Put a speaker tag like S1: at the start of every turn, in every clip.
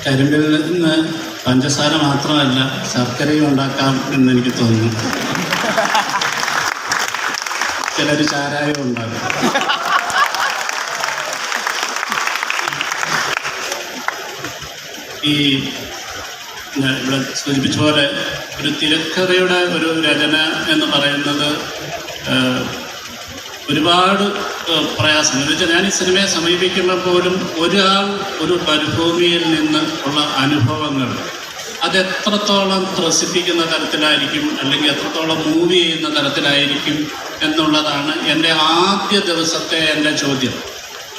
S1: കരിമ്പിൽ നിന്ന് പഞ്ചസാര മാത്രമല്ല ശർക്കരയും ഉണ്ടാക്കാം എന്നെനിക്ക് തോന്നുന്നു. ചിലർ ചാരായം ഉണ്ടാകും. ഈ ഇവിടെ സൂചിപ്പിച്ച പോലെ ഒരു തിരക്കഥയുടെ ഒരു രചന എന്ന് പറയുന്നത് ഒരുപാട് പ്രയാസം. എന്ന് വെച്ചാൽ ഞാൻ ഈ സിനിമയെ സമീപിക്കുമ്പോൾ പോലും ഒരാൾ ഒരു മരുഭൂമിയിൽ നിന്ന് ഉള്ള അനുഭവങ്ങൾ അതെത്രത്തോളം ത്രസിപ്പിക്കുന്ന തരത്തിലായിരിക്കും, അല്ലെങ്കിൽ എത്രത്തോളം മൂവ് ചെയ്യുന്ന തരത്തിലായിരിക്കും എന്നുള്ളതാണ് എൻ്റെ ആദ്യ ദിവസത്തെ എൻ്റെ ചോദ്യം.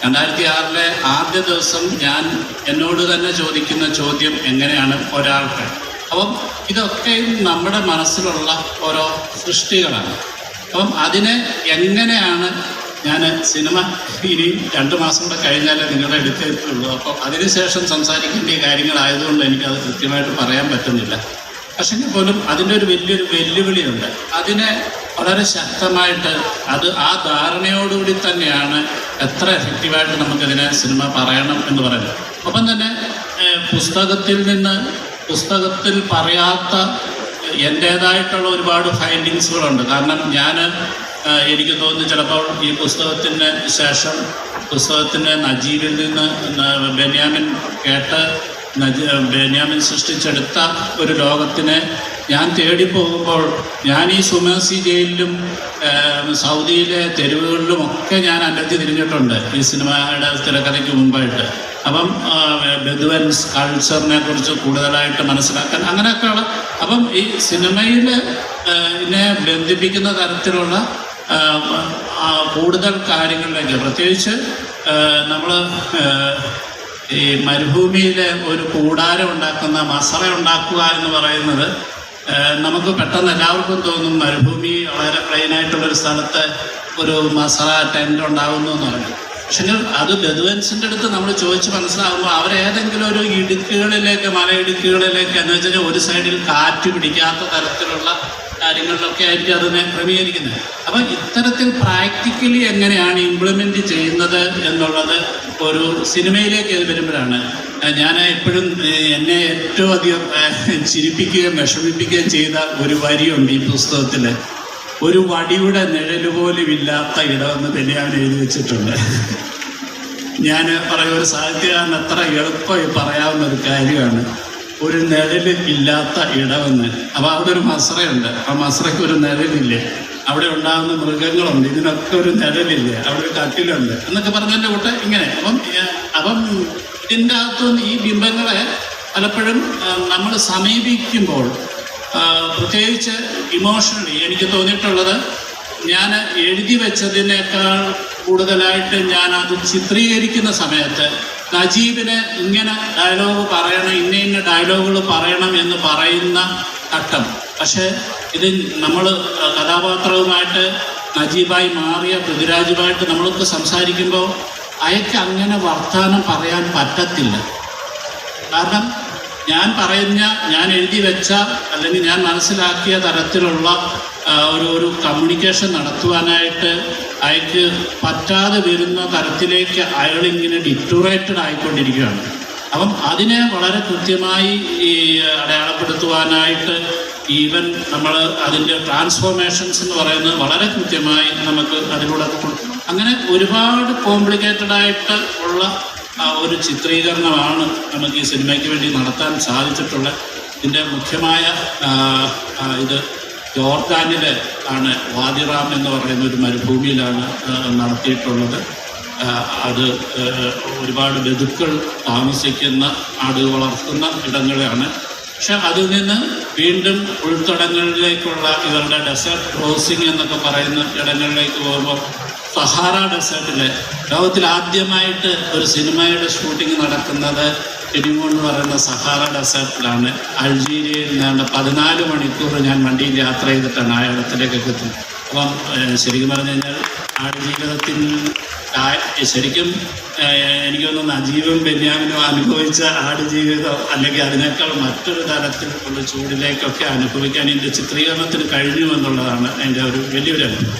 S1: 2006 ആദ്യ ദിവസം ഞാൻ എന്നോട് തന്നെ ചോദിക്കുന്ന ചോദ്യം എങ്ങനെയാണ് ഒരാൾക്ക്. അപ്പം ഇതൊക്കെ നമ്മുടെ മനസ്സിലുള്ള ഓരോ സൃഷ്ടികളാണ്. അപ്പം അതിനെ എങ്ങനെയാണ് ഞാൻ സിനിമ ഇനി 2 മാസം കൂടെ കഴിഞ്ഞാലേ നിങ്ങളുടെ എടുത്തിട്ടുള്ളൂ. അപ്പം അതിനുശേഷം സംസാരിക്കേണ്ട കാര്യങ്ങളായതുകൊണ്ട് എനിക്കത് കൃത്യമായിട്ട് പറയാൻ പറ്റുന്നില്ല. പക്ഷെങ്കിൽ പോലും അതിൻ്റെ ഒരു വലിയൊരു വെല്ലുവിളിയുണ്ട്. അതിനെ വളരെ ശക്തമായിട്ട് ആ ധാരണയോടുകൂടി തന്നെയാണ് എത്ര എഫക്റ്റീവായിട്ട് നമുക്കതിനെ സിനിമ പറയണം എന്ന് പറയുന്നത്. ഒപ്പം തന്നെ പുസ്തകത്തിൽ പറയാത്ത എൻ്റേതായിട്ടുള്ള ഒരുപാട് ഫൈൻഡിങ്സുകളുണ്ട്. കാരണം എനിക്ക് തോന്നുന്നു ചിലപ്പോൾ ഈ പുസ്തകത്തിന് ശേഷം പുസ്തകത്തിൻ്റെ നജീബിൽ നിന്ന് ബെന്യാമിൻ സൃഷ്ടിച്ചെടുത്ത ഒരു ലോകത്തിനെ ഞാൻ തേടിപ്പോകുമ്പോൾ ഞാൻ ഈ സുമേഴ്സി ജയിലിലും സൗദിയിലെ തെരുവുകളിലുമൊക്കെ ഞാൻ അലഞ്ഞു തിരിഞ്ഞിട്ടുണ്ട് ഈ സിനിമയുടെ തിരക്കഥയ്ക്ക് മുമ്പായിട്ട്. അപ്പം ബെദുവൻസ് കൾച്ചറിനെ കുറിച്ച് കൂടുതലായിട്ട് മനസ്സിലാക്കാൻ അങ്ങനെയൊക്കെയുള്ള അപ്പം ഈ സിനിമയിൽ ഇതിനെ ബന്ധിപ്പിക്കുന്ന തരത്തിലുള്ള കൂടുതൽ കാര്യങ്ങളിലേക്ക്, പ്രത്യേകിച്ച് നമ്മൾ ഈ മരുഭൂമിയിലെ ഒരു കൂടാരം ഉണ്ടാക്കുന്ന മസറ ഉണ്ടാക്കുക എന്ന് പറയുന്നത് നമുക്ക് പെട്ടെന്ന് എല്ലാവർക്കും തോന്നും മരുഭൂമി വളരെ പ്ലെയിനായിട്ടുള്ളൊരു സ്ഥലത്ത് ഒരു മസറ ടെൻ്റ് ഉണ്ടാകുന്നു എന്ന് പറഞ്ഞു. പക്ഷേ അത് ബെദുവൻസിൻ്റെ അടുത്ത് നമ്മൾ ചോദിച്ച് മനസ്സിലാകുമ്പോൾ അവരേതെങ്കിലും ഒരു മലയിടുക്കുകളിലേക്ക് എന്ന് വെച്ചാൽ ഒരു സൈഡിൽ കാറ്റ് പിടിക്കാത്ത തരത്തിലുള്ള കാര്യങ്ങളിലൊക്കെ ആയിരിക്കും അതിനെ ക്രമീകരിക്കുന്നത്. അപ്പം ഇത്തരത്തിൽ പ്രാക്ടിക്കലി എങ്ങനെയാണ് ഇംപ്ലിമെൻ്റ് ചെയ്യുന്നത് എന്നുള്ളത് ഒരു സിനിമയിലേക്ക് വരുമ്പോഴാണ് ഞാൻ എപ്പോഴും എന്നെ ഏറ്റവും അധികം ചിരിപ്പിക്കുകയും വിഷമിപ്പിക്കുകയും ചെയ്ത ഒരു വരിയുണ്ട് ഈ പുസ്തകത്തിൽ. ഒരു വടിയുടെ നിഴല് പോലും ഇല്ലാത്ത ഇടമെന്ന് ബെന്യാമിൻ എഴുതി വെച്ചിട്ടുണ്ട്. ഞാൻ പറയും ഒരു സാഹിത്യകാരൻ എത്ര എളുപ്പമായി പറയാവുന്ന ഒരു കാര്യമാണ് ഒരു നിഴല് ഇല്ലാത്ത ഇടമെന്ന്. അപ്പോൾ അവിടെ ഒരു മസറയുണ്ട്, ആ മസറയ്ക്ക് ഒരു നിഴലില്ലേ, അവിടെ ഉണ്ടാകുന്ന മൃഗങ്ങളുണ്ട്, ഇതിനൊക്കെ ഒരു നിഴലില്ലേ, അവിടെ ഒരു കട്ടിലുണ്ട് എന്നൊക്കെ പറഞ്ഞതിൻ്റെ കൂട്ട് ഇങ്ങനെ. അപ്പം ഇതിൻ്റെ അകത്തുനിന്ന് ഈ ബിംബങ്ങളെ പലപ്പോഴും നമ്മൾ സമീപിക്കുമ്പോൾ പ്രത്യേകിച്ച് ഇമോഷണലി എനിക്ക് തോന്നിയിട്ടുള്ളത് ഞാൻ എഴുതി വെച്ചതിനേക്കാൾ കൂടുതലായിട്ട് ഞാനത് ചിത്രീകരിക്കുന്ന സമയത്ത് നജീബിന് ഇങ്ങനെ ഡയലോഗ് പറയണം, ഇന്ന ഡയലോഗുകൾ പറയണം എന്ന് പറയുന്ന ഘട്ടം. പക്ഷേ ഇത് നമ്മൾ കഥാപാത്രവുമായിട്ട് നജീബായി മാറിയ പൃഥ്വിരാജുമായിട്ട് നമ്മൾക്ക് സംസാരിക്കുമ്പോൾ അയക്ക് അങ്ങനെ വർത്തമാനം പറയാൻ പറ്റത്തില്ല. കാരണം ഞാൻ എഴുതി വെച്ച അല്ലെങ്കിൽ ഞാൻ മനസ്സിലാക്കിയ തരത്തിലുള്ള ഒരു കമ്മ്യൂണിക്കേഷൻ നടത്തുവാനായിട്ട് അയാൾക്ക് പറ്റാതെ വരുന്ന തരത്തിലേക്ക് അയാളിങ്ങനെ ഡിറ്റൂറേറ്റഡ് ആയിക്കൊണ്ടിരിക്കുകയാണ്. അപ്പം അതിനെ വളരെ കൃത്യമായി അടയാളപ്പെടുത്തുവാനായിട്ട് ഈവൻ നമ്മൾ അതിൻ്റെ ട്രാൻസ്ഫോർമേഷൻസ് എന്ന് പറയുന്നത് വളരെ കൃത്യമായി നമുക്ക് അതിലൂടെ അങ്ങനെ ഒരുപാട് കോംപ്ലിക്കേറ്റഡ് ആയിട്ട് ഉള്ള ഒരു ചിത്രീകരണമാണ് നമുക്ക് ഈ സിനിമയ്ക്ക് വേണ്ടി നടത്താൻ സാധിച്ചിട്ടുള്ളത്. ഇതിൻ്റെ മുഖ്യമായ ഇത് ജോർദാനിൽ ആണ്, വാദി റാം എന്ന് പറയുന്ന ഒരു മരുഭൂമിയിലാണ് നടത്തിയിട്ടുള്ളത്. അത് ഒരുപാട് ബന്ധുക്കൾ താമസിക്കുന്ന ആടുകൾ വളർത്തുന്ന ഇടങ്ങളാണ്. പക്ഷെ അതിൽ നിന്ന് വീണ്ടും ഉൾത്തടങ്ങളിലേക്കുള്ള ഇവരുടെ ഡെസേർട്ട് ക്രോസിംഗ് എന്നൊക്കെ പറയുന്ന ഇടങ്ങളിലേക്ക് പോകുമ്പോൾ സഹാറ ഡെസേർട്ടിൽ ലോകത്തിൽ ആദ്യമായിട്ട് ഒരു സിനിമയുടെ ഷൂട്ടിംഗ് നടക്കുന്നത് ടിനിമോൺ എന്ന് പറയുന്ന സഹാറ ഡെസേർട്ടിലാണ്. അൾജീരിയയിൽ നിന്നാണ്ട് 14 മണിക്കൂർ ഞാൻ വണ്ടിയിൽ യാത്ര ചെയ്തിട്ടാണ് ആ ഇടത്തിലേക്കൊക്കെ എത്തുന്നത്. അപ്പം ശരിക്കും പറഞ്ഞു കഴിഞ്ഞാൽ ആടുജീവിതത്തിൽ ശരിക്കും എനിക്കൊന്ന് നജീബും ബെന്യാമിനും അനുഭവിച്ച ആടുജീവിതം അല്ലെങ്കിൽ അതിനേക്കാൾ മറ്റൊരു തരത്തിലുള്ള ചൂടിലേക്കൊക്കെ അനുഭവിക്കാൻ എൻ്റെ ചിത്രീകരണത്തിന് കഴിഞ്ഞു എന്നുള്ളതാണ് എൻ്റെ ഒരു വലിയൊരു അനുഭവം.